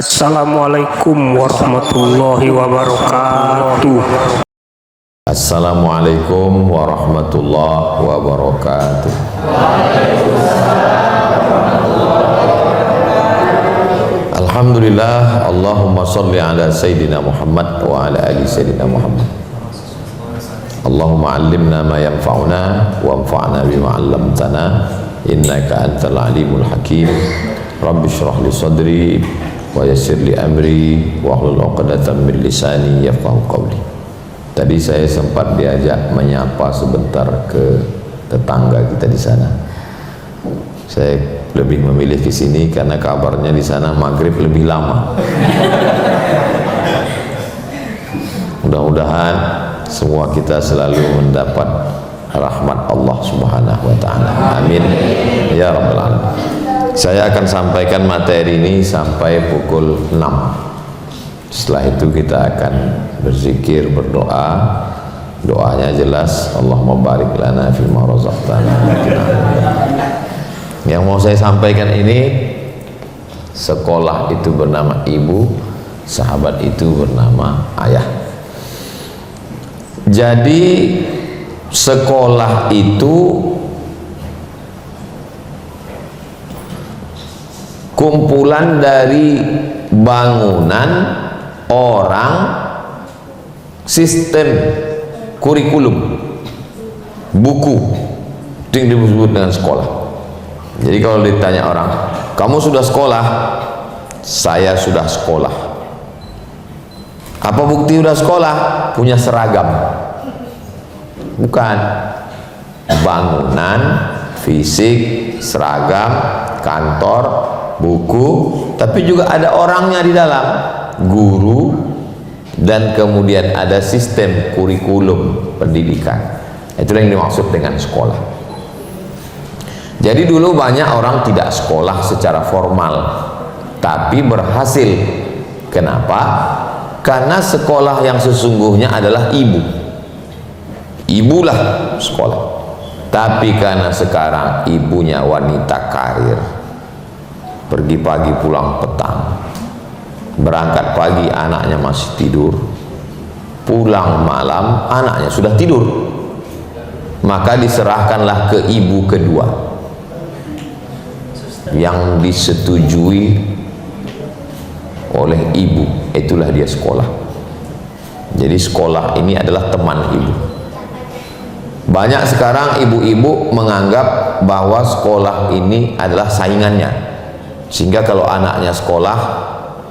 Assalamualaikum warahmatullahi wabarakatuh. Assalamualaikum warahmatullahi wabarakatuh. Alhamdulillah, Allahumma salli ala Sayyidina Muhammad wa ala ali Sayyidina Muhammad. Allahumma allimna ma yanfa'una wa anfa'na bima 'allamtana innaka antal alimul hakim. Rabbi shrah li sadri wa yassir li amri wa hlul 'uqdatam min lisani yafqahu qawli. Tadi saya sempat diajak menyapa sebentar ke tetangga kita di sana. Saya lebih memilih ke sini karena kabarnya di sana maghrib lebih lama. Mudah-mudahan semua kita selalu mendapat rahmat Allah Subhanahu wa taala. Amin ya rabbal alamin. Saya akan sampaikan materi ini sampai pukul 6. Setelah itu kita akan berzikir, berdoa. Doanya jelas, Allahumma barik lana fima razaqtana. Yang mau saya sampaikan ini, sekolah itu bernama ibu, sahabat itu bernama ayah. Jadi sekolah itu kumpulan dari bangunan, orang, sistem, kurikulum, buku, itu yang disebut dengan sekolah. Jadi kalau ditanya orang, kamu sudah sekolah? Saya sudah sekolah. Apa bukti sudah sekolah? Punya seragam. Bukan. Bangunan, fisik, seragam, kantor, buku, tapi juga ada orangnya di dalam, guru, dan kemudian ada sistem kurikulum pendidikan. Itulah yang dimaksud dengan sekolah. Jadi dulu banyak orang tidak sekolah secara formal, tapi berhasil. Kenapa? Karena sekolah yang sesungguhnya adalah ibu. Ibulah sekolah. Tapi karena sekarang ibunya wanita karir, pergi pagi pulang petang, berangkat pagi anaknya masih tidur, pulang malam anaknya sudah tidur, maka diserahkanlah ke ibu kedua yang disetujui oleh ibu, itulah dia sekolah. Jadi sekolah ini adalah teman ibu. Banyak sekarang ibu-ibu menganggap bahwa sekolah ini adalah saingannya, sehingga kalau anaknya sekolah,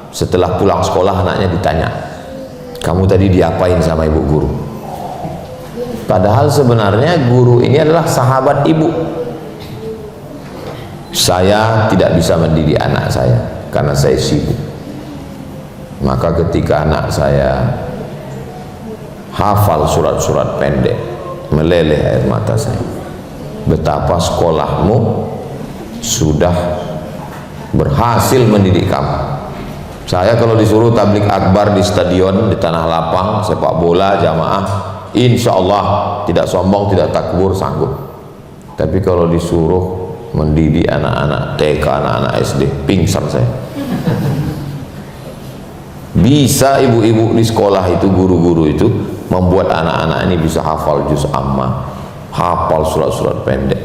setelah pulang sekolah anaknya ditanya, kamu tadi diapain sama ibu guru? Padahal sebenarnya guru ini adalah sahabat ibu. Saya tidak bisa mendidik anak saya karena saya sibuk. Maka ketika anak saya hafal surat-surat pendek, meleleh air mata saya. Betapa sekolahmu sudah berhasil mendidik kamu. Saya kalau disuruh tablik akbar di stadion, di tanah lapang, sepak bola, jamaah, insya Allah tidak sombong, tidak takbur, sanggup. Tapi kalau disuruh mendidik anak-anak TK, anak-anak SD, pingsan saya. Bisa ibu-ibu di sekolah itu, guru-guru itu membuat anak-anak ini bisa hafal juz amma, hafal surat-surat pendek.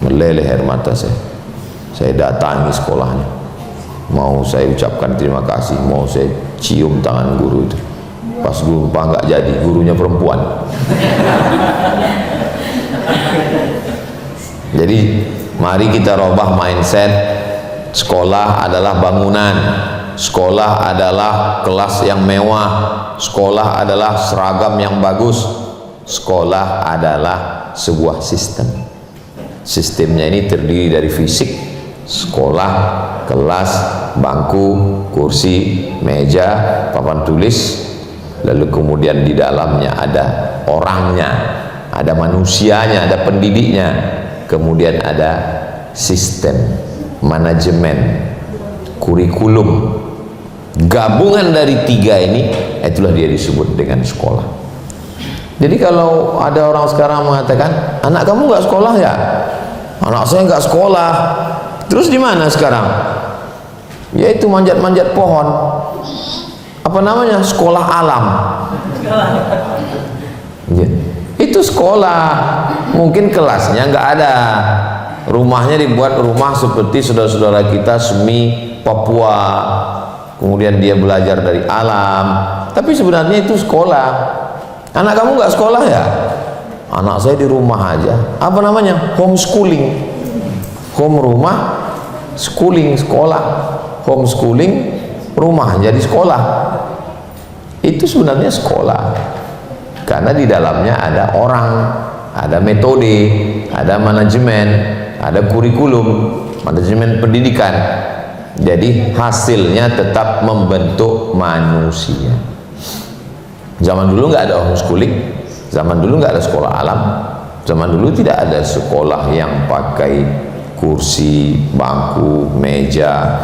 Meleleh air mata saya. Saya datangi sekolahnya, mau saya ucapkan terima kasih, mau saya cium tangan guru itu. Pas guru nggak jadi, gurunya perempuan. Jadi mari kita robah mindset. Sekolah adalah bangunan, sekolah adalah kelas yang mewah, sekolah adalah seragam yang bagus, sekolah adalah sebuah sistem. Sistemnya ini terdiri dari fisik, sekolah, kelas, bangku, kursi, meja, papan tulis, lalu kemudian di dalamnya ada orangnya, ada manusianya, ada pendidiknya, kemudian ada sistem, manajemen, kurikulum. Gabungan dari tiga ini, itulah dia disebut dengan sekolah. Jadi kalau ada orang sekarang mengatakan, anak kamu nggak sekolah ya? Anak saya nggak sekolah. Terus di mana sekarang? yaitu manjat-manjat pohon. Apa namanya? Sekolah alam. Ya. Itu sekolah, mungkin kelasnya nggak ada, rumahnya dibuat rumah seperti saudara-saudara kita semi Papua, kemudian dia belajar dari alam, tapi sebenarnya itu sekolah. Anak kamu nggak sekolah ya? Anak saya di rumah aja. Apa namanya? Homeschooling. Home rumah, schooling sekolah. Homeschooling rumah jadi sekolah. Itu sebenarnya sekolah. Karena di dalamnya ada orang, ada metode, ada manajemen, ada kurikulum, manajemen pendidikan. Jadi hasilnya tetap membentuk manusia. Zaman dulu nggak ada homeschooling, zaman dulu nggak ada sekolah alam, zaman dulu tidak ada sekolah yang pakai kursi, bangku, meja.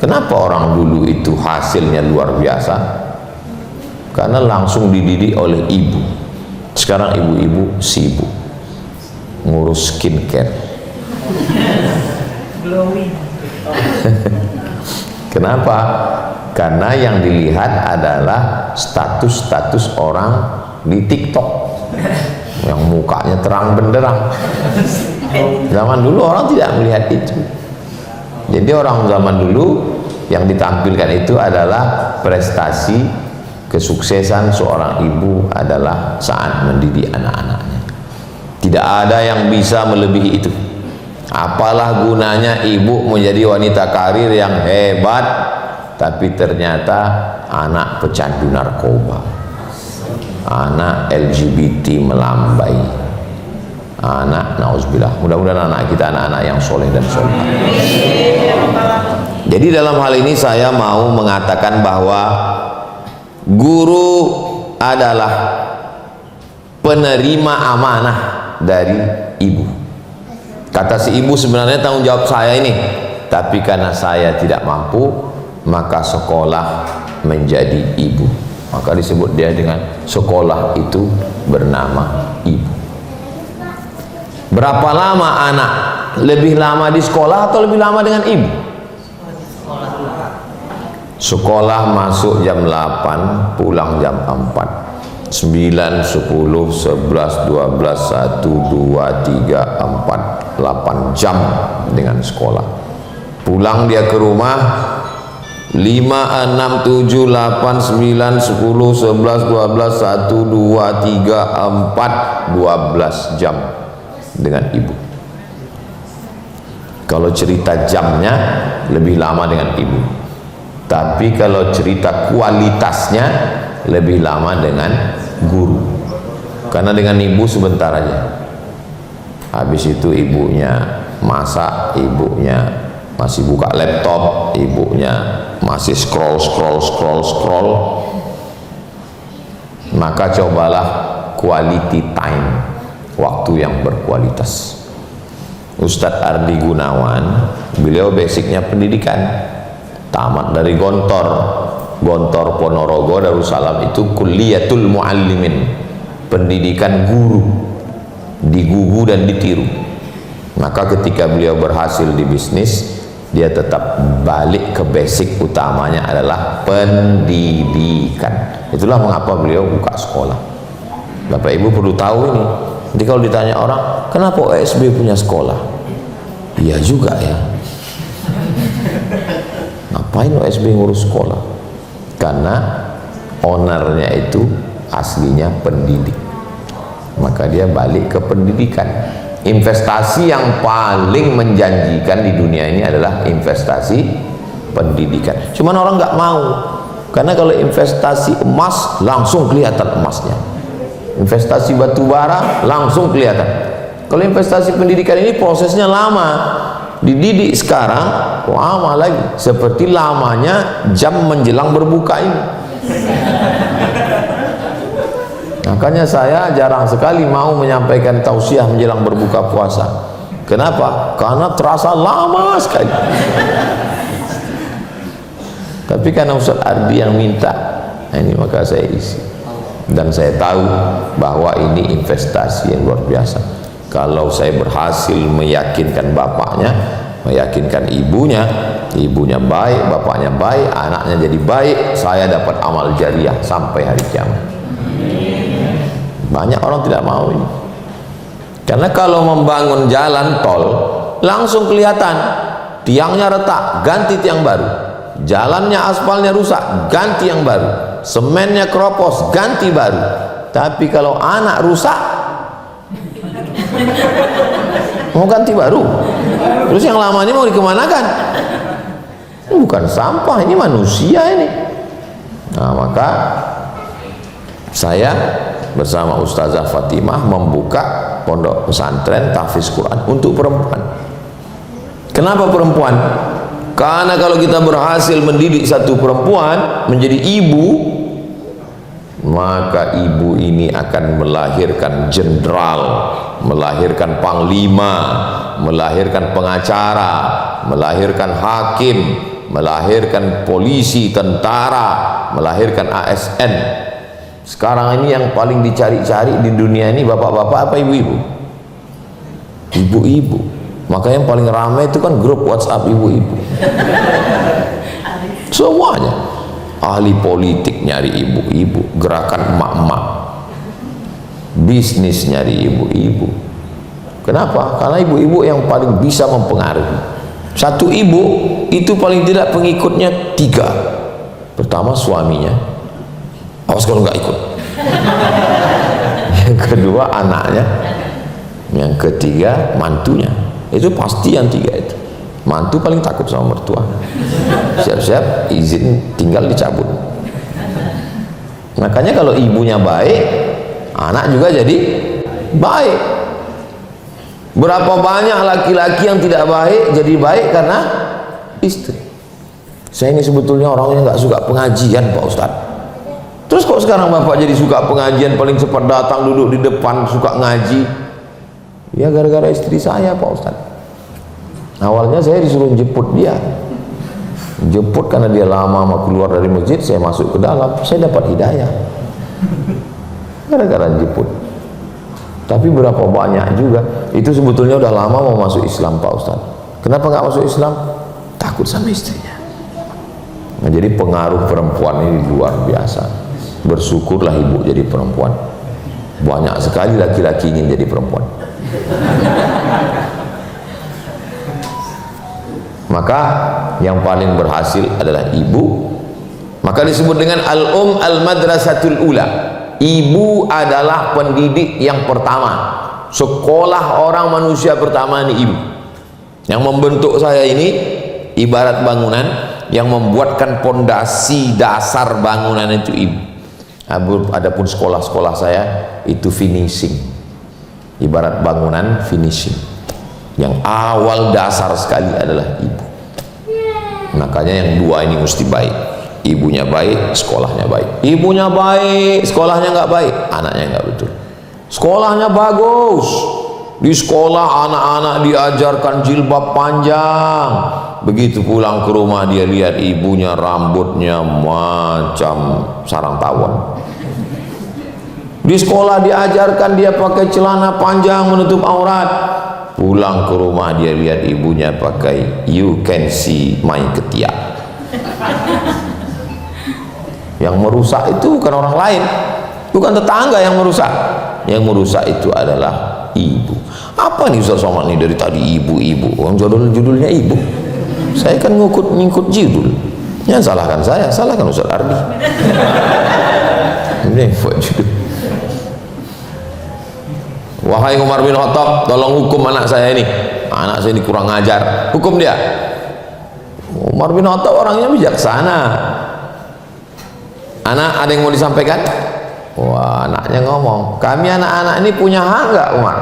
Kenapa orang dulu itu hasilnya luar biasa? Karena langsung dididik oleh ibu. Sekarang ibu-ibu sibuk ngurus skincare. Glowing. Kenapa? Karena yang dilihat adalah status-status orang di TikTok yang mukanya terang benderang. Zaman dulu orang tidak melihat itu. Jadi orang zaman dulu yang ditampilkan itu adalah prestasi, kesuksesan seorang ibu adalah saat mendidik anak-anaknya. Tidak ada yang bisa melebihi itu. Apalah gunanya ibu menjadi wanita karir yang hebat, tapi ternyata anak pecandu narkoba, anak LGBT melambai, anak nauzubillah. Mudah-mudahan anak kita anak-anak yang soleh dan soleh. Jadi dalam hal ini saya mau mengatakan bahwa guru adalah penerima amanah dari ibu. Kata si ibu, sebenarnya tanggung jawab saya ini, tapi karena saya tidak mampu, maka sekolah menjadi ibu. Maka disebut dia dengan sekolah itu bernama ibu. Berapa lama anak lebih lama di sekolah atau lebih lama dengan ibu? Sekolah masuk jam 8, pulang jam 4. 9, 10, 11, 12, 1, 2, 3, 4, 8 jam dengan sekolah. Pulang dia ke rumah 5, 6, 7, 8, 9, 10, 11, 12, 1, 2, 3, 4, 12 jam dengan ibu. Kalau cerita jamnya lebih lama dengan ibu, tapi kalau cerita kualitasnya lebih lama dengan guru. Karena dengan ibu sebentar aja, habis itu ibunya masak, ibunya masih buka laptop, ibunya masih scroll. Maka cobalah quality time, waktu yang berkualitas. Ustadz Ardi Gunawan, beliau basicnya pendidikan, tamat dari Gontor Ponorogo Darussalam, itu Kulliyatul Muallimin, pendidikan guru, digugu dan ditiru. Maka ketika beliau berhasil di bisnis, dia tetap balik ke basic utamanya adalah pendidikan. Itulah mengapa beliau buka sekolah. Bapak Ibu perlu tahu ini. Jadi kalau ditanya orang, kenapa OSB punya sekolah? Iya juga ya. Ngapain OSB ngurus sekolah? Karena ownernya itu aslinya pendidik, maka dia balik ke pendidikan. Investasi yang paling menjanjikan di dunia ini adalah investasi pendidikan. Cuman orang nggak mau, karena kalau investasi emas langsung kelihatan emasnya, investasi batu bara langsung kelihatan. Kalau investasi pendidikan ini prosesnya lama. Dididik sekarang lama lagi, seperti lamanya jam menjelang berbuka ini. Makanya saya jarang sekali mau menyampaikan tausiah menjelang berbuka puasa. Kenapa? Karena terasa lama sekali. Tapi karena Ustaz Ardi yang minta, ini maka saya isi. Dan saya tahu bahwa ini investasi yang luar biasa. Kalau saya berhasil meyakinkan bapaknya, meyakinkan ibunya, Ibunya baik, bapaknya baik, anaknya jadi baik, saya dapat amal jariah sampai hari kiamat. Banyak orang tidak mau ini. Karena kalau membangun jalan tol langsung kelihatan, tiangnya retak, ganti tiang baru, jalannya aspalnya rusak, ganti yang baru, semennya keropos, ganti baru. Tapi kalau anak rusak mau ganti baru, terus yang lama ini mau dikemanakan? Ini bukan sampah, ini manusia ini. Nah, maka saya bersama Ustazah Fatimah membuka pondok pesantren tahfiz Quran untuk perempuan. Kenapa perempuan? Karena kalau kita berhasil mendidik satu perempuan menjadi ibu, maka ibu ini akan melahirkan jenderal, melahirkan panglima, melahirkan pengacara, melahirkan hakim, melahirkan polisi, tentara, melahirkan ASN. Sekarang ini yang paling dicari-cari di dunia ini bapak-bapak apa ibu-ibu? Ibu-ibu. Maka yang paling ramai itu kan grup WhatsApp ibu-ibu. Semuanya. Ahli politik nyari ibu-ibu, gerakan emak-emak, bisnis nyari ibu-ibu. Kenapa? Karena ibu-ibu yang paling bisa mempengaruhi. Satu ibu itu paling tidak pengikutnya 3. Pertama suaminya, awas kalau nggak ikut. Yang kedua anaknya, yang ketiga mantunya. Itu pasti yang 3 itu. Mantu paling takut sama mertua, siap-siap izin tinggal dicabut. Makanya kalau ibunya baik, anak juga jadi baik. Berapa banyak laki-laki yang tidak baik jadi baik karena istri. Saya ini sebetulnya orangnya nggak suka pengajian Pak Ustadz. Terus kok sekarang bapak jadi suka pengajian, paling cepat datang duduk di depan, suka ngaji? Ya gara-gara istri saya Pak Ustadz. Awalnya saya disuruh jemput dia, jemput karena dia lama mau keluar dari masjid, saya masuk ke dalam, saya dapat hidayah gara-gara jemput. Tapi berapa banyak juga itu sebetulnya udah lama mau masuk Islam Pak Ustaz. Kenapa nggak masuk Islam? Takut sama istrinya. Nah, jadi pengaruh perempuan ini luar biasa. Bersyukurlah ibu jadi perempuan. Banyak sekali laki-laki ingin jadi perempuan. Maka yang paling berhasil adalah ibu. Maka disebut dengan al-madrasatul ula. Ibu adalah pendidik yang pertama. Sekolah orang manusia pertama ini ibu. Yang membentuk saya ini ibarat bangunan, yang membuatkan pondasi dasar bangunan itu ibu. Adapun sekolah-sekolah saya itu finishing. Ibarat bangunan finishing. Yang awal dasar sekali adalah ibu. Makanya yang 2 ini mesti baik. Ibunya baik, sekolahnya baik. Ibunya baik, sekolahnya nggak baik, anaknya nggak betul. Sekolahnya bagus, di sekolah anak-anak diajarkan jilbab panjang. Begitu pulang ke rumah dia lihat ibunya rambutnya macam sarang tawon. Di sekolah diajarkan dia pakai celana panjang menutup aurat. Pulang ke rumah dia lihat ibunya pakai you can see my ketiak. Yang merusak itu bukan orang lain, bukan tetangga yang merusak. Yang merusak itu adalah ibu. Apa nih Ustaz Somad nih dari tadi ibu-ibu? Judulnya ibu. Saya kan ngikut judul. Jangan salahkan saya, salahkan Ustaz Ardi. Ini buat judul. Wahai Umar bin Khattab, tolong hukum anak saya ini. Anak saya ini kurang ajar. Hukum dia. Umar bin Khattab orangnya bijaksana. Anak, ada yang mau disampaikan? Wah, anaknya ngomong, kami anak-anak ini punya hak enggak Umar?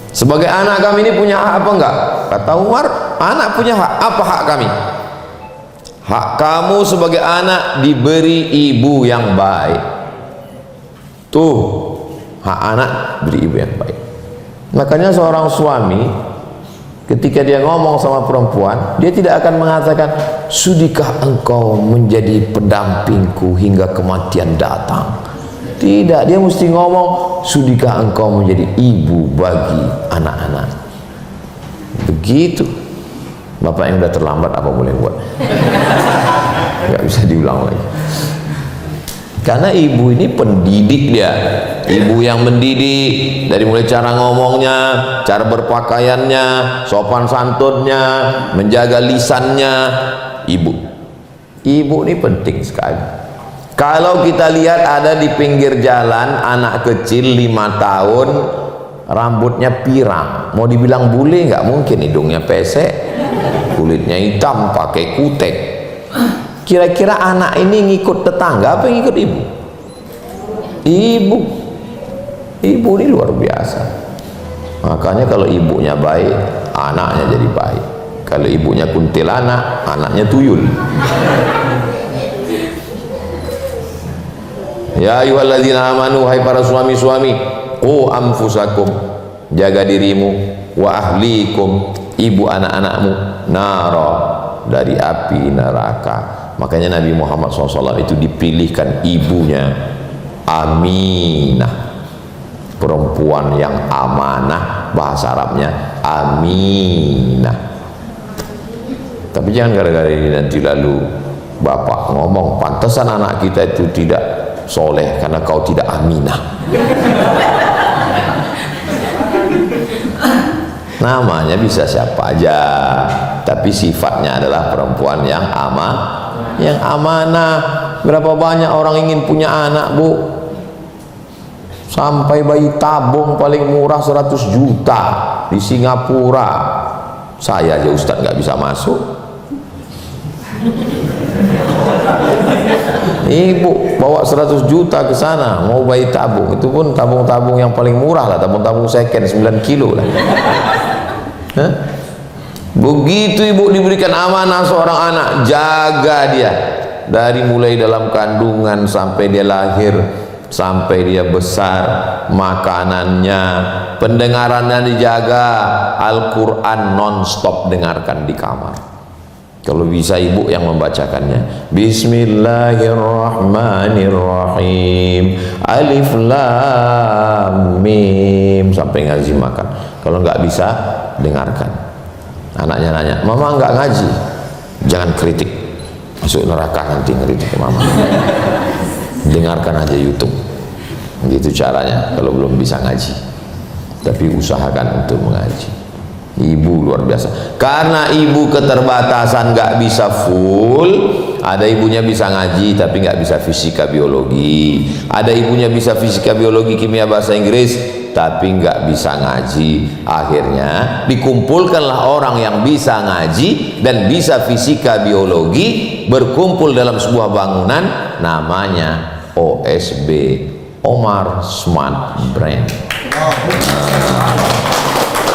Sebagai anak kami ini punya hak apa enggak? Kata Umar, anak punya hak. Apa hak kami? Hak kamu sebagai anak diberi ibu yang baik. Tuh, hak anak beri ibu yang baik. Makanya seorang suami ketika dia ngomong sama perempuan, dia tidak akan mengatakan sudikah engkau menjadi pendampingku hingga kematian datang. Tidak, dia mesti ngomong sudikah engkau menjadi ibu bagi anak-anak. Begitu. Bapak yang udah terlambat apa boleh buat? Nggak bisa diulang lagi. Karena ibu ini pendidik dia, ibu yang mendidik dari mulai cara ngomongnya, cara berpakaiannya, sopan santunnya, menjaga lisannya. Ibu ini penting sekali. Kalau kita lihat ada di pinggir jalan anak kecil 5 tahun, rambutnya pirang, mau dibilang bule nggak mungkin, hidungnya pesek, kulitnya hitam, pakai kutek. Kira-kira anak ini ngikut tetangga apa ngikut ibu? Ibu ini luar biasa. Makanya kalau ibunya baik, anaknya jadi baik. Kalau ibunya kuntilanak, anaknya tuyul. Ya ayyuhalladzina amanu, hai para suami-suami, qu anfusakum, jaga dirimu, wa ahlikum, ibu anak-anakmu, nara, dari api neraka. Makanya Nabi Muhammad SAW itu dipilihkan ibunya Aminah, perempuan yang amanah, bahasa Arabnya Aminah. Tapi jangan gara-gara ini nanti lalu bapak ngomong pantesan anak kita itu tidak soleh karena kau tidak aminah. Namanya bisa siapa aja, tapi sifatnya adalah perempuan yang amanah. Berapa banyak orang ingin punya anak, Bu, sampai bayi tabung paling murah 100 juta di Singapura. Saya aja Ustadz nggak bisa masuk. Ibu bawa 100 juta ke sana mau bayi tabung, itu pun tabung-tabung yang paling murah lah, tabung-tabung second 9 kilo lah. Begitu ibu diberikan amanah seorang anak, jaga dia dari mulai dalam kandungan sampai dia lahir, sampai dia besar, makanannya, pendengarannya dijaga, Al-Quran non-stop dengarkan di kamar. Kalau bisa ibu yang membacakannya, Bismillahirrahmanirrahim, Alif Lam Mim, sampai ngaji makan. Kalau nggak bisa, dengarkan. Anaknya nanya, mama nggak ngaji? Jangan kritik, masuk neraka nanti ngeritik mama. Dengarkan aja YouTube. Gitu caranya kalau belum bisa ngaji. Tapi usahakan untuk mengaji. Ibu luar biasa. Karena ibu keterbatasan, nggak bisa full. Ada ibunya bisa ngaji tapi nggak bisa fisika biologi. Ada ibunya bisa fisika biologi kimia bahasa Inggris tapi nggak bisa ngaji. Akhirnya dikumpulkanlah orang yang bisa ngaji dan bisa fisika biologi, berkumpul dalam sebuah bangunan namanya OSB, Omar Smart Brain.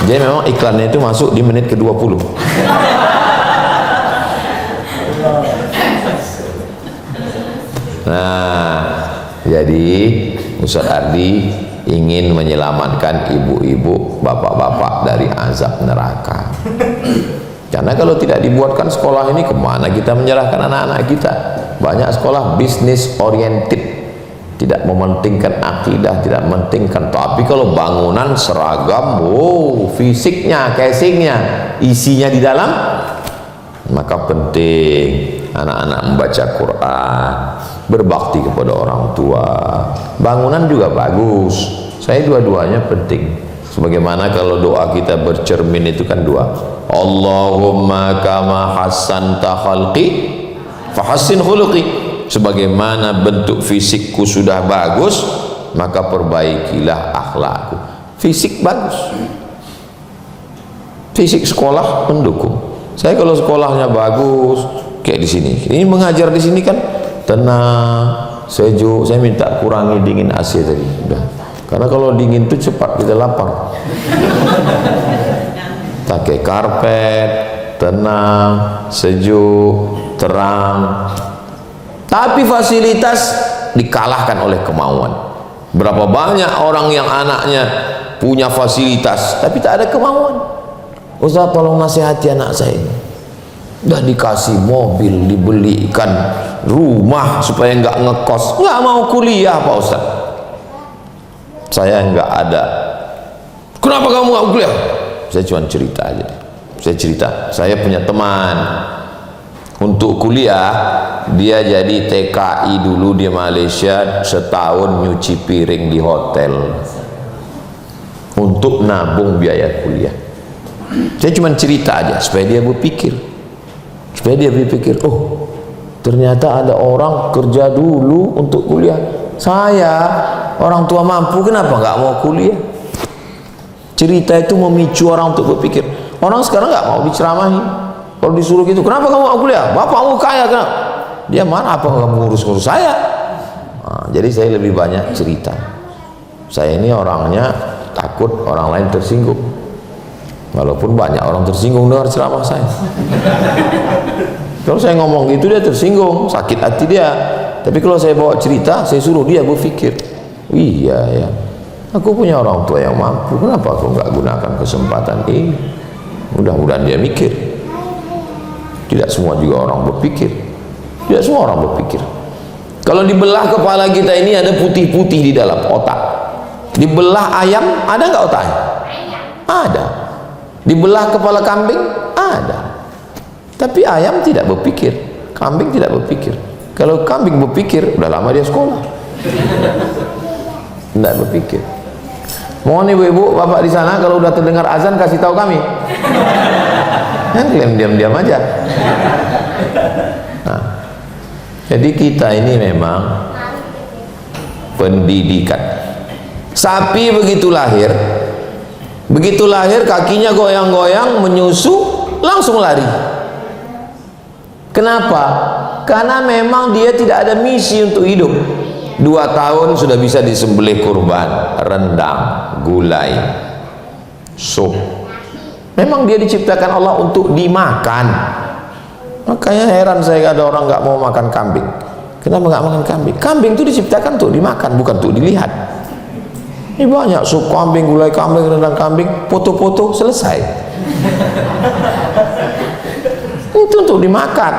Jadi memang iklannya itu masuk di menit ke-20. Nah, jadi Ustaz Ardi ingin menyelamatkan ibu-ibu, bapak-bapak dari azab neraka. Karena kalau tidak dibuatkan sekolah ini, kemana kita menyerahkan anak-anak kita? Banyak sekolah bisnis oriented, tidak mementingkan akidah, tidak mementingkan. Tapi kalau bangunan seragam, fisiknya, casingnya, isinya di dalam, maka penting anak-anak membaca Quran, berbakti kepada orang tua. Bangunan juga bagus. Saya dua-duanya penting. Sebagaimana kalau doa kita bercermin itu kan doa, Allahumma kama hassanta khalqi fahassin khuluqi. Sebagaimana bentuk fisikku sudah bagus, maka perbaikilah akhlakku. Fisik bagus, fisik sekolah mendukung. Saya kalau sekolahnya bagus, kayak di sini, ini mengajar di sini kan tenang, sejuk. Saya minta kurangi dingin AC tadi, udah. Karena kalau dingin itu cepat kita lapar. Pakai karpet, tenang, sejuk, terang. Tapi fasilitas dikalahkan oleh kemauan. Berapa banyak orang yang anaknya punya fasilitas tapi tak ada kemauan. Ustaz tolong nasihati anak saya. Udah dikasih mobil, dibelikan rumah supaya nggak ngekos, nggak mau kuliah Pak Ustaz. Saya nggak ada. Kenapa kamu nggak kuliah? Saya cuma cerita aja. Saya cerita, saya punya teman untuk kuliah, dia jadi TKI dulu di Malaysia, setahun nyuci piring di hotel untuk nabung biaya kuliah. Saya cuma cerita aja supaya dia berpikir, oh ternyata ada orang kerja dulu untuk kuliah. Saya orang tua mampu, kenapa nggak mau kuliah? Cerita itu memicu orang untuk berpikir. Orang sekarang nggak mau diceramahi. Kalau disuruh gitu, kenapa kamu mau kuliah? Bapakmu kaya, kenapa? Dia marah, apa kamu ngurus-ngurus saya? Nah, jadi saya lebih banyak cerita. Saya ini orangnya takut orang lain tersinggung. Walaupun banyak orang tersinggung dengar ceramah saya. Kalau saya ngomong gitu dia tersinggung, sakit hati dia. Tapi kalau saya bawa cerita, saya suruh dia berpikir. Iya ya, aku punya orang tua yang mampu, kenapa aku nggak gunakan kesempatan ini? Mudah-mudahan dia mikir. Tidak semua juga orang berpikir. Tidak semua orang berpikir. Kalau dibelah kepala kita ini ada putih-putih di dalam otak. Dibelah ayam, ada nggak otaknya? Ada. Dibelah kepala kambing, ada. Tapi ayam tidak berpikir, kambing tidak berpikir. Kalau kambing berpikir, udah lama dia sekolah. Tidak berpikir. Mohon ibu-ibu, bapak di sana kalau udah terdengar azan kasih tahu kami. Kan diam-diam aja. Nah, jadi kita ini memang pendidikan. Sapi begitu lahir kakinya goyang-goyang, menyusu, langsung lari. Kenapa? Karena memang dia tidak ada misi untuk hidup. 2 tahun sudah bisa disembelih kurban, rendang, gulai, sup. Memang dia diciptakan Allah untuk dimakan. Makanya heran saya ada orang nggak mau makan kambing. Kenapa nggak makan kambing? Kambing itu diciptakan untuk dimakan, bukan untuk dilihat. Ini banyak sup kambing, gulai kambing, rendang kambing, foto-foto, selesai. Itu untuk dimakan.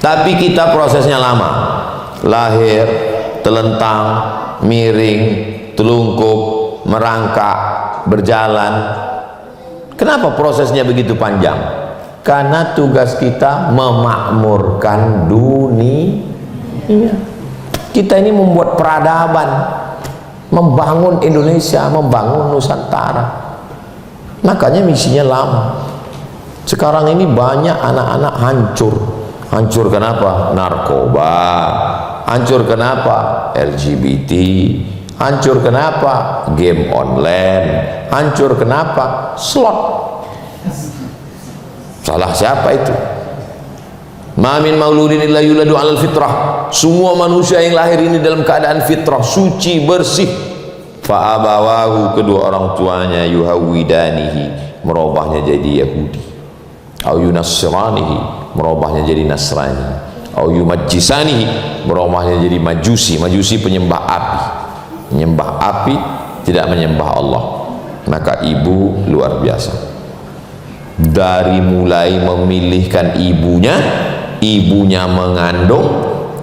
Tapi kita prosesnya lama. Lahir, telentang, miring, telungkup, merangkak, berjalan. Kenapa prosesnya begitu panjang? Karena tugas kita memakmurkan dunia. Kita ini membuat peradaban, membangun Indonesia, membangun Nusantara. Makanya misinya lama. Sekarang ini banyak anak-anak hancur. Hancur kenapa? Narkoba. Hancur kenapa? LGBT. Hancur kenapa? Game online. Hancur kenapa? Slot. Salah siapa itu? Ma min mauludin illa yuladu 'alal fitrah. Semua manusia yang lahir ini dalam keadaan fitrah, suci, bersih. Fa abawahu, kedua orang tuanya, yuhawidanihi, merubahnya jadi Yahudi. Au yunassiranihi, merubahnya jadi Nasrani. Au yumajjisanihi, merubahnya jadi Majusi. Majusi penyembah api. Menyembah api, tidak menyembah Allah. Maka ibu luar biasa. Dari mulai memilihkan ibunya mengandung,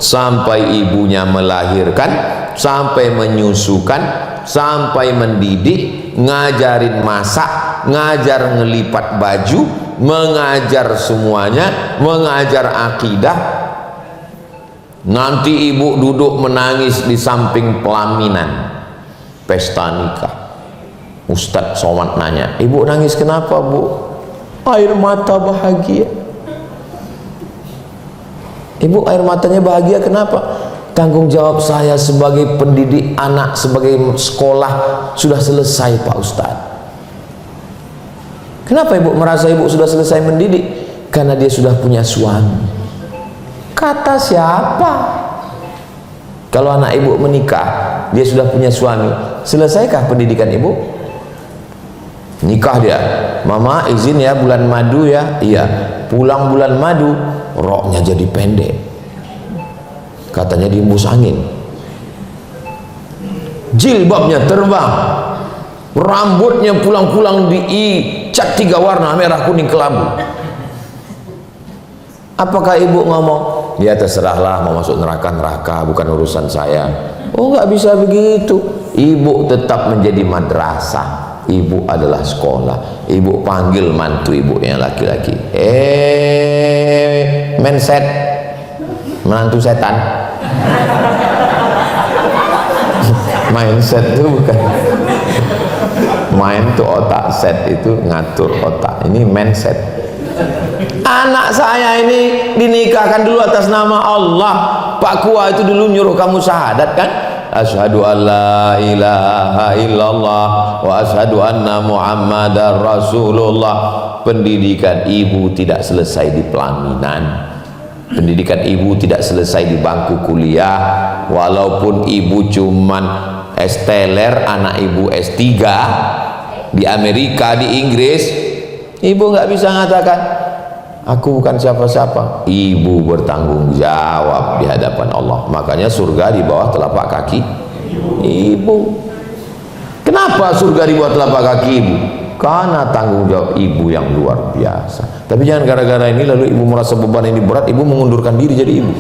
sampai ibunya melahirkan, sampai menyusukan, sampai mendidik, ngajarin masak, ngajar ngelipat baju, mengajar semuanya, mengajar akidah. Nanti ibu duduk menangis di samping pelaminan, pesta nikah. Ustadz Somad nanya, ibu nangis kenapa bu? Air mata bahagia. Ibu air matanya bahagia kenapa? Tanggung jawab saya sebagai pendidik anak, sebagai sekolah sudah selesai Pak Ustadz. Kenapa ibu merasa ibu sudah selesai mendidik? Karena dia sudah punya suami. Kata siapa? Kalau anak ibu menikah, dia sudah punya suami, selesaikah pendidikan ibu? Nikah dia, mama izin ya bulan madu ya, iya. Pulang bulan madu, roknya jadi pendek, katanya dihembus angin. Jilbabnya terbang, rambutnya pulang-pulang dicat 3 warna, merah, kuning, kelabu. Apakah ibu ngomong, ya terserahlah, mau masuk neraka, bukan urusan saya? Oh, nggak bisa begitu. Ibu tetap menjadi madrasah. Ibu adalah sekolah. Ibu panggil mantu ibu yang laki-laki, menset, menantu setan. Mindset itu bukan main tuh otak, set itu ngatur otak, ini mindset. Anak saya ini dinikahkan dulu atas nama Allah. Pak Kua itu dulu nyuruh kamu syahadat kan, asyhadu alla ilaha illallah wa asyhadu anna muhammadar rasulullah. Pendidikan ibu tidak selesai di pelaminan, pendidikan ibu tidak selesai di bangku kuliah. Walaupun ibu cuman S-teler, anak ibu S3 di Amerika, di Inggris, ibu nggak bisa mengatakan aku bukan siapa-siapa. Ibu bertanggung jawab di hadapan Allah. Makanya surga di bawah telapak kaki ibu. Kenapa surga di bawah telapak kaki ibu? Karena tanggung jawab ibu yang luar biasa. Tapi jangan gara-gara ini lalu ibu merasa beban ini berat, ibu mengundurkan diri jadi ibu.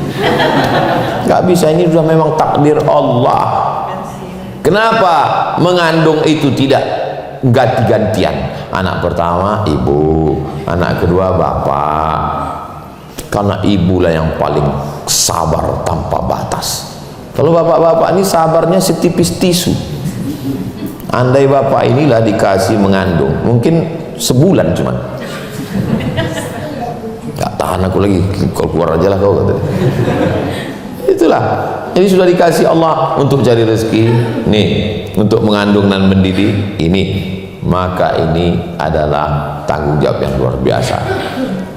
Nggak bisa, ini sudah memang takdir Allah. Kenapa mengandung itu tidak ganti-gantian? Anak pertama ibu, anak kedua bapak. Karena ibulah yang paling sabar tanpa batas. Kalau bapak-bapak ini sabarnya setipis tisu. Andai bapak inilah dikasih mengandung, mungkin sebulan cuman. Gak tahan aku lagi, kau keluar aja lah kau kata. Itulah, ini sudah dikasih Allah untuk cari rezeki, nih untuk mengandung dan mendidik ini, maka ini adalah tanggung jawab yang luar biasa.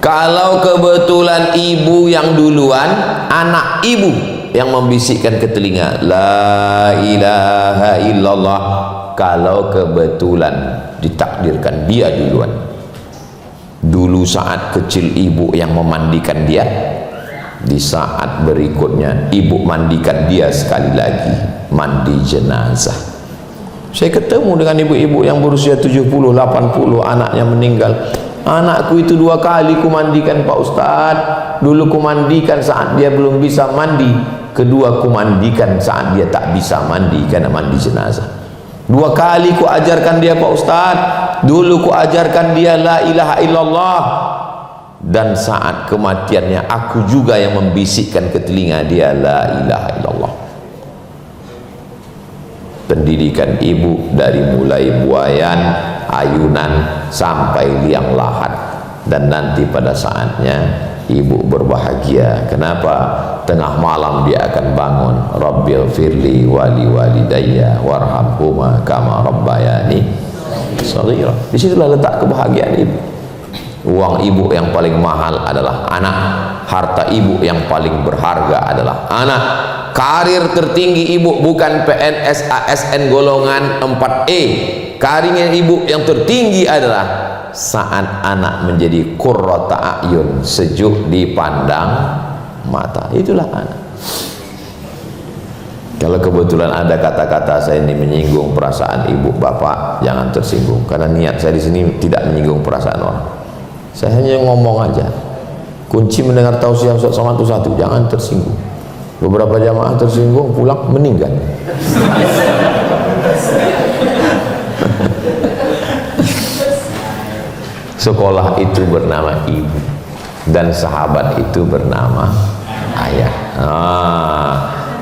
Kalau kebetulan ibu yang duluan, anak ibu yang membisikkan ke telinga la ilaha illallah. Kalau kebetulan ditakdirkan dia duluan, dulu saat kecil ibu yang memandikan dia, di saat berikutnya ibu mandikan dia sekali lagi, mandi jenazah. Saya ketemu dengan ibu-ibu yang berusia 70, 80, anaknya meninggal. Anakku itu 2 kali kumandikan Pak Ustadz. Dulu kumandikan saat dia belum bisa mandi, kedua kumandikan saat dia tak bisa mandi karena mandi jenazah. 2 kali ku ajarkan dia Pak Ustadz. Dulu ku ajarkan dia la ilaha illallah, dan saat kematiannya aku juga yang membisikkan ke telinga dia la ilaha illallah. Pendidikan ibu dari mulai buayan, ayunan sampai liang lahat, dan nanti pada saatnya ibu berbahagia. Kenapa? Tengah malam dia akan bangun, Rabbil firli wali walidayya warhamhuma kama rabbayani shaghira. Disitulah letak kebahagiaan ibu. Uang ibu yang paling mahal adalah anak. Harta ibu yang paling berharga adalah anak. Karir tertinggi ibu bukan PNS ASN golongan 4E. Karir ibu yang tertinggi adalah saat anak menjadi qurrata a'yun, sejuk dipandang mata. Itulah anak. Kalau kebetulan ada kata-kata saya ini menyinggung perasaan ibu bapak, jangan tersinggung, karena niat saya di sini tidak menyinggung perasaan orang. Saya hanya ngomong aja. Kunci mendengar tausiah Ustaz Somad itu satu, jangan tersinggung. Beberapa jamaah tersinggung pulang meninggal. Sekolah itu bernama ibu, dan sahabat itu bernama ayah.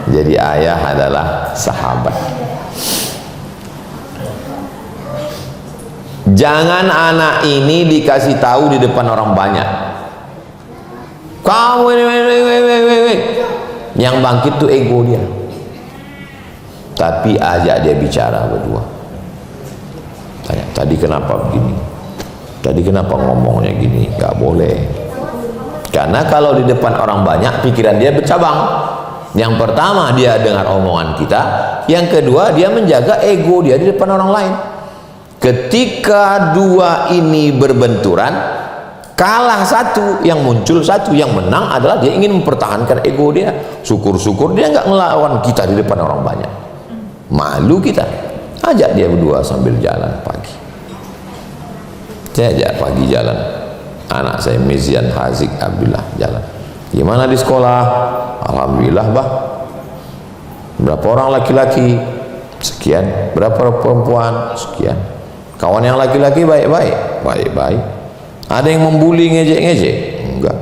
Jadi ayah adalah sahabat. Jangan anak ini dikasih tahu di depan orang banyak. Kamu ini, yang bangkit tuh ego dia. Tapi ajak dia bicara berdua. Tanya, tadi kenapa begini? Tadi kenapa ngomongnya gini? Gak boleh. Karena kalau di depan orang banyak, pikiran dia bercabang. Yang pertama, dia dengar omongan kita. Yang kedua, dia menjaga ego dia di depan orang lain. Ketika dua ini berbenturan, kalah satu, yang muncul satu, yang menang adalah dia ingin mempertahankan ego dia. Syukur-syukur dia nggak ngelawan kita di depan orang banyak. Malu kita. Ajak dia berdua sambil jalan pagi. Saya ajak pagi jalan. Anak saya Mizian Hazik Abdullah jalan. Gimana di sekolah? Alhamdulillah bah. Berapa orang laki-laki? Sekian. Berapa perempuan? Sekian. Kawan yang laki-laki baik-baik, baik-baik. Ada yang membuli, ngejek-ngejek? Enggak.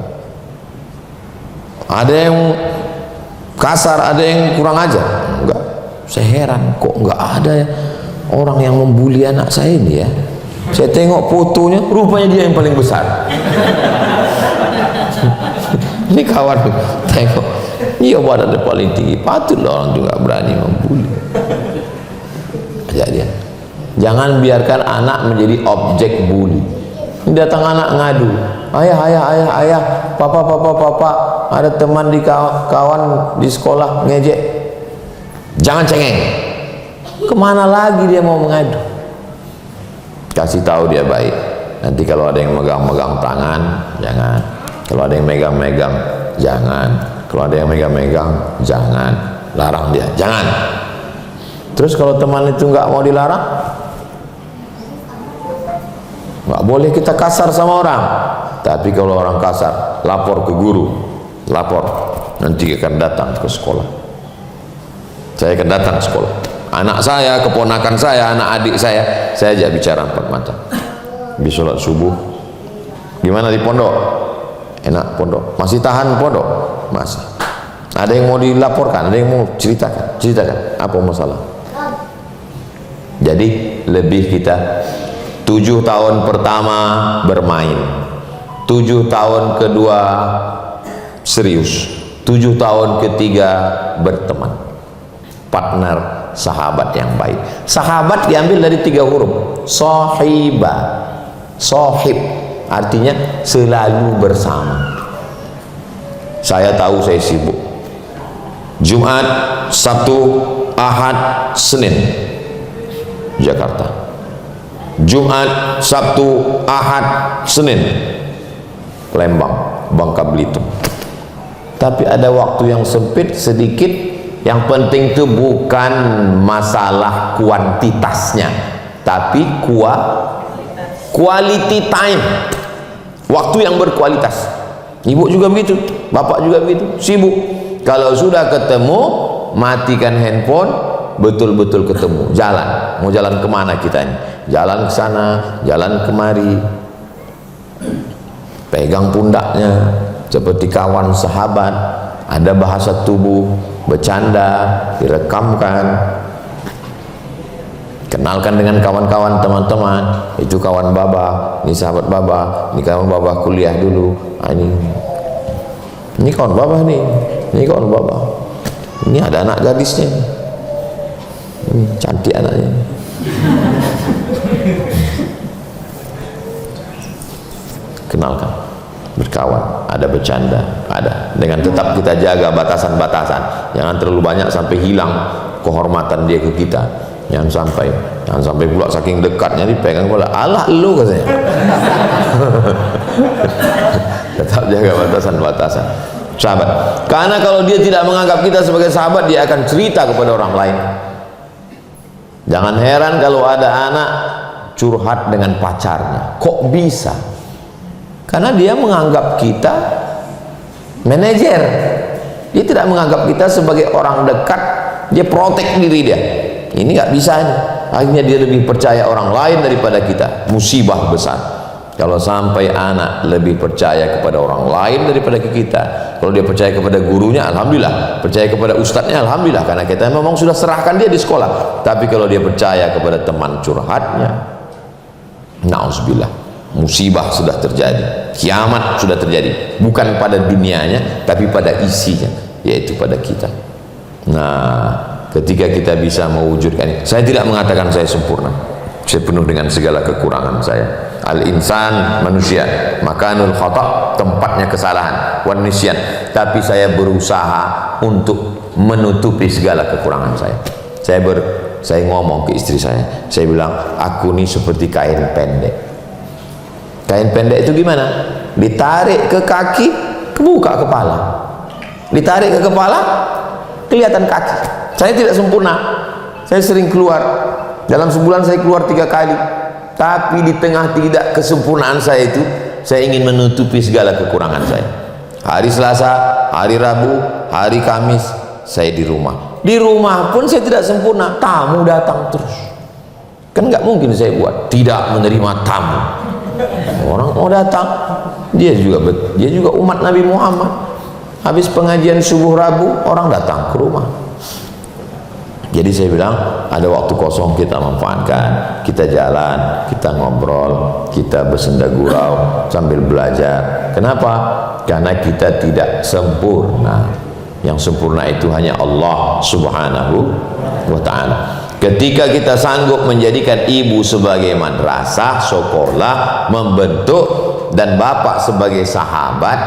Ada yang kasar, ada yang kurang ajar? Enggak. Saya heran, kok enggak ada orang yang membuli anak saya ini ya. Saya tengok fotonya, rupanya dia yang paling besar. Ini kawan, tengok, dia badannya paling tinggi, patutlah orang juga berani membuli. Jadi jangan biarkan anak menjadi objek bully. Datang anak ngadu, ayah, papa, ada teman di kawan di sekolah ngejek. Jangan cengeng. Kemana lagi dia mau mengadu? Kasih tahu dia baik. Nanti kalau ada yang megang-megang tangan, jangan. Kalau ada yang megang-megang, jangan. Kalau ada yang megang-megang, jangan. Larang dia, jangan. Terus kalau teman itu nggak mau dilarang, nggak boleh kita kasar sama orang. Tapi kalau orang kasar, lapor ke guru, lapor. Nanti akan datang ke sekolah. Saya akan datang ke sekolah. Anak saya, keponakan saya, anak adik saya ajak bicara 4 mata. Di sholat subuh, gimana di pondok? Enak pondok. Masih tahan pondok? Masih. Ada yang mau dilaporkan, ada yang mau ceritakan. Apa masalah? Jadi lebih kita 7 tahun pertama bermain, 7 tahun kedua serius, 7 tahun ketiga berteman, partner, sahabat yang baik. Sahabat diambil dari 3 huruf, sohibah. Sohib artinya selalu bersama. Saya tahu saya sibuk, Jumat, Sabtu, Ahad, Senin Jakarta, Jumat, Sabtu, Ahad, Senin Lembang, Bangka Belitung. Tapi ada waktu yang sempit sedikit. Yang penting itu bukan masalah kuantitasnya, tapi quality time, waktu yang berkualitas. Ibu juga begitu, bapak juga begitu, sibuk. Kalau sudah ketemu, matikan handphone, betul-betul ketemu. Jalan, mau jalan kemana kita ini? Jalan ke sana, jalan kemari, pegang pundaknya seperti kawan sahabat. Ada bahasa tubuh, bercanda, direkamkan, kenalkan dengan kawan-kawan, teman-teman. Itu kawan baba, ini sahabat baba, ini kawan baba kuliah dulu. Ini kawan baba nih, ini kawan baba. Ini ada anak gadisnya, ini cantik anaknya. Kenalkan, berkawan, ada bercanda, ada, dengan tetap kita jaga batasan-batasan. Jangan terlalu banyak sampai hilang kehormatan dia ke kita. Jangan sampai pula saking dekatnya dipegang pula, alah lu katanya. Tetap jaga batasan-batasan. Sahabat, karena kalau dia tidak menganggap kita sebagai sahabat, dia akan cerita kepada orang lain. Jangan heran kalau ada anak curhat dengan pacarnya. Kok bisa? Karena dia menganggap kita manajer. Dia tidak menganggap kita sebagai orang dekat. Dia protek diri dia. Ini nggak bisa nih. Akhirnya dia lebih percaya orang lain daripada kita. Musibah besar kalau sampai anak lebih percaya kepada orang lain daripada kita. Kalau dia percaya kepada gurunya, alhamdulillah. Percaya kepada ustadznya, alhamdulillah, karena kita memang sudah serahkan dia di sekolah. Tapi kalau dia percaya kepada teman curhatnya, na'udzubillah, musibah sudah terjadi, kiamat sudah terjadi, bukan pada dunianya tapi pada isinya, yaitu pada kita. Nah, ketika kita bisa mewujudkan ini, saya tidak mengatakan saya sempurna, saya penuh dengan segala kekurangan saya. Al-insan, manusia, makanul khata', tempatnya kesalahan, wan nisyan. Tapi saya berusaha untuk menutupi segala kekurangan saya. Saya ngomong ke istri saya bilang, aku ini seperti kain pendek. Kain pendek itu gimana? Ditarik ke kaki, kebuka kepala. Ditarik ke kepala, kelihatan kaki. Saya tidak sempurna. Saya sering keluar. Dalam sebulan saya keluar 3 kali. Tapi di tengah tidak kesempurnaan saya itu, saya ingin menutupi segala kekurangan saya. Hari Selasa, hari Rabu, hari Kamis, saya di rumah. Di rumah pun saya tidak sempurna. Tamu datang terus. Kan nggak mungkin saya buat tidak menerima tamu. Orang mau datang, dia juga umat Nabi Muhammad. Habis pengajian subuh Rabu, orang datang ke rumah. Jadi saya bilang, ada waktu kosong kita manfaatkan, kita jalan, kita ngobrol, kita bersenda gurau sambil belajar. Kenapa? Karena kita tidak sempurna. Yang sempurna itu hanya Allah Subhanahu wa ta'ala. Ketika kita sanggup menjadikan ibu sebagai madrasah, sekolah, membentuk, dan bapak sebagai sahabat,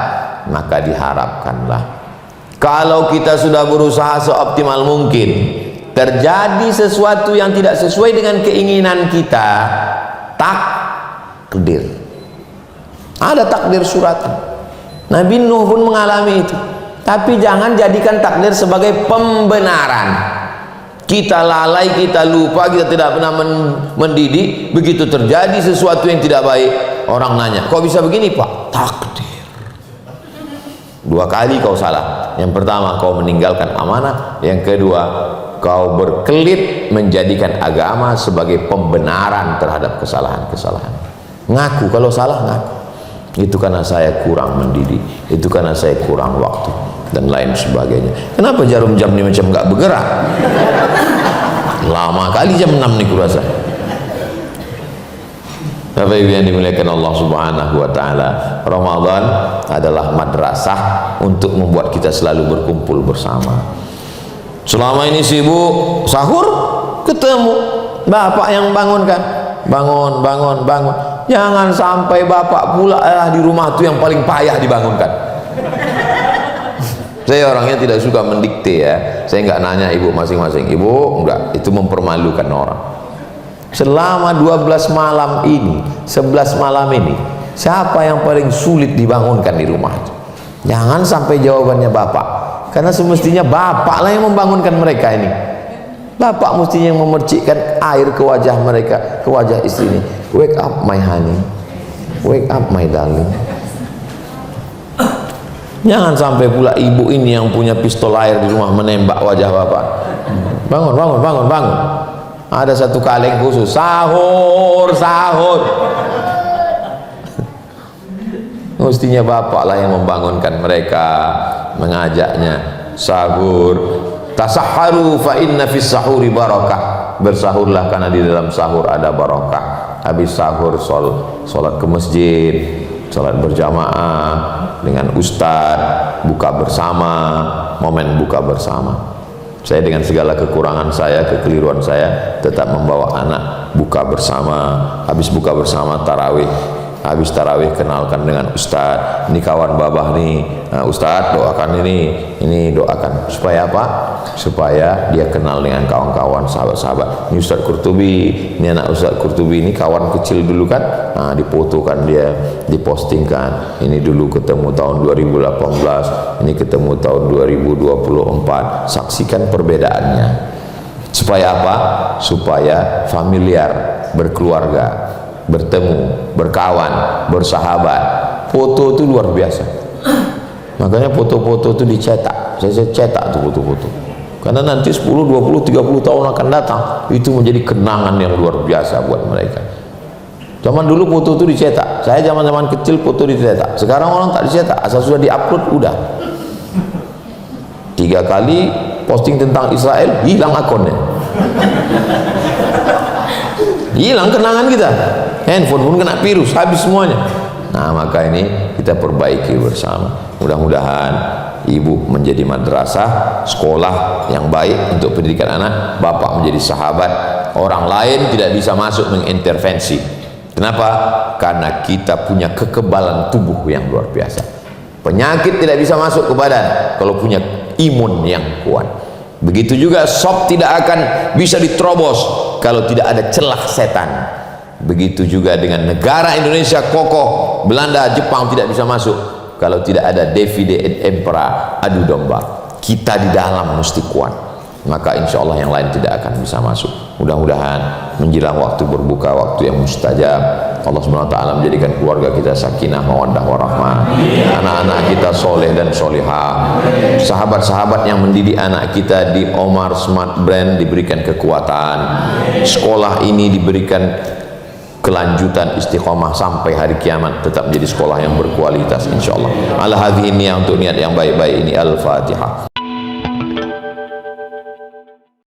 maka diharapkanlah kalau kita sudah berusaha seoptimal mungkin, terjadi sesuatu yang tidak sesuai dengan keinginan kita, takdir. Ada takdir suratan. Nabi Nuh pun mengalami itu. Tapi jangan jadikan takdir sebagai pembenaran. Kita lalai, kita lupa, kita tidak pernah mendidik. Begitu terjadi sesuatu yang tidak baik, orang nanya, kok bisa begini Pak? Takdir. 2 kali kau salah. Yang pertama, kau meninggalkan amanah. Yang kedua, kau berkelit menjadikan agama sebagai pembenaran terhadap kesalahan-kesalahan. Ngaku kalau salah, ngaku. Itu karena saya kurang mendidik, itu karena saya kurang waktu, dan lain sebagainya. Kenapa jarum jam ini macam nggak bergerak? Lama kali jam 6 nih kurasa. Bapak Ibu yang dimuliakan Allah Subhanahu wa ta'ala, Ramadan adalah madrasah untuk membuat kita selalu berkumpul bersama. Selama ini sibuk sahur, ketemu bapak yang bangunkan, bangun. Jangan sampai bapak pula di rumah itu yang paling payah dibangunkan. Saya orangnya tidak suka mendikte ya. Saya nggak nanya ibu masing-masing. Ibu enggak, itu mempermalukan orang. Selama 12 malam ini, 11 malam ini, siapa yang paling sulit dibangunkan di rumah itu? Jangan sampai jawabannya bapak, karena semestinya bapak lah yang membangunkan mereka ini. Bapak mestinya yang memercikkan air ke wajah mereka, ke wajah istri ini. Wake up my honey, wake up my darling. Jangan sampai pula ibu ini yang punya pistol air di rumah menembak wajah bapak. Bangun. Ada satu kaleng khusus, sahur. Mestinya bapak lah yang membangunkan mereka, mengajaknya sahur. Tasahharu fa inna fis sahuri barakah. Bersahurlah karena di dalam sahur ada barakah. Habis sahur sholat ke masjid, sholat berjamaah dengan ustadz, buka bersama, momen buka bersama. Saya dengan segala kekurangan saya, kekeliruan saya, tetap membawa anak buka bersama. Habis buka bersama tarawih, habis tarawih kenalkan dengan ustadz, ini kawan babah nih, ustadz doakan ini doakan, supaya apa? Supaya dia kenal dengan kawan-kawan, sahabat-sahabat. Ini Ustadz Qurtubi, ini anak Ustadz Qurtubi, ini kawan kecil dulu kan, difotokan dia, dipostingkan. Ini dulu ketemu tahun 2018, ini ketemu tahun 2024. Saksikan perbedaannya. Supaya apa? Supaya familiar, berkeluarga, bertemu, berkawan, bersahabat. Foto itu luar biasa. Makanya foto-foto itu dicetak. Saya cetak tuh foto-foto. Karena nanti 10, 20, 30 tahun akan datang, itu menjadi kenangan yang luar biasa buat mereka. Zaman dulu foto itu dicetak. Saya zaman-zaman kecil foto dicetak. Sekarang orang tak dicetak, asal sudah diupload udah. 3 kali posting tentang Israel, hilang akunnya. Hilang kenangan kita. Handphone pun kena virus, habis semuanya. Nah, maka ini kita perbaiki bersama. Mudah-mudahan ibu menjadi madrasah, sekolah yang baik untuk pendidikan anak, bapak menjadi sahabat. Orang lain tidak bisa masuk mengintervensi. Kenapa? Karena kita punya kekebalan tubuh yang luar biasa. Penyakit tidak bisa masuk ke badan kalau punya imun yang kuat. Begitu juga sop tidak akan bisa diterobos kalau tidak ada celah setan. Begitu juga dengan negara Indonesia kokoh, Belanda, Jepang tidak bisa masuk kalau tidak ada Davide et Impera, adu domba. Kita di dalam mesti kuat. maka insya Allah yang lain tidak akan bisa masuk. Mudah-mudahan menjelang waktu berbuka, waktu yang mustajab, Allah SWT menjadikan keluarga kita sakinah, mawaddah, warahmah, anak-anak kita soleh dan solihah, sahabat-sahabat yang mendidik anak kita di Omar Smart Brand diberikan kekuatan, sekolah ini diberikan kelanjutan istiqomah sampai hari kiamat, tetap menjadi sekolah yang berkualitas insyaallah. Ala hadhihi niat, untuk niat yang baik-baik ini. Al-Fatihah.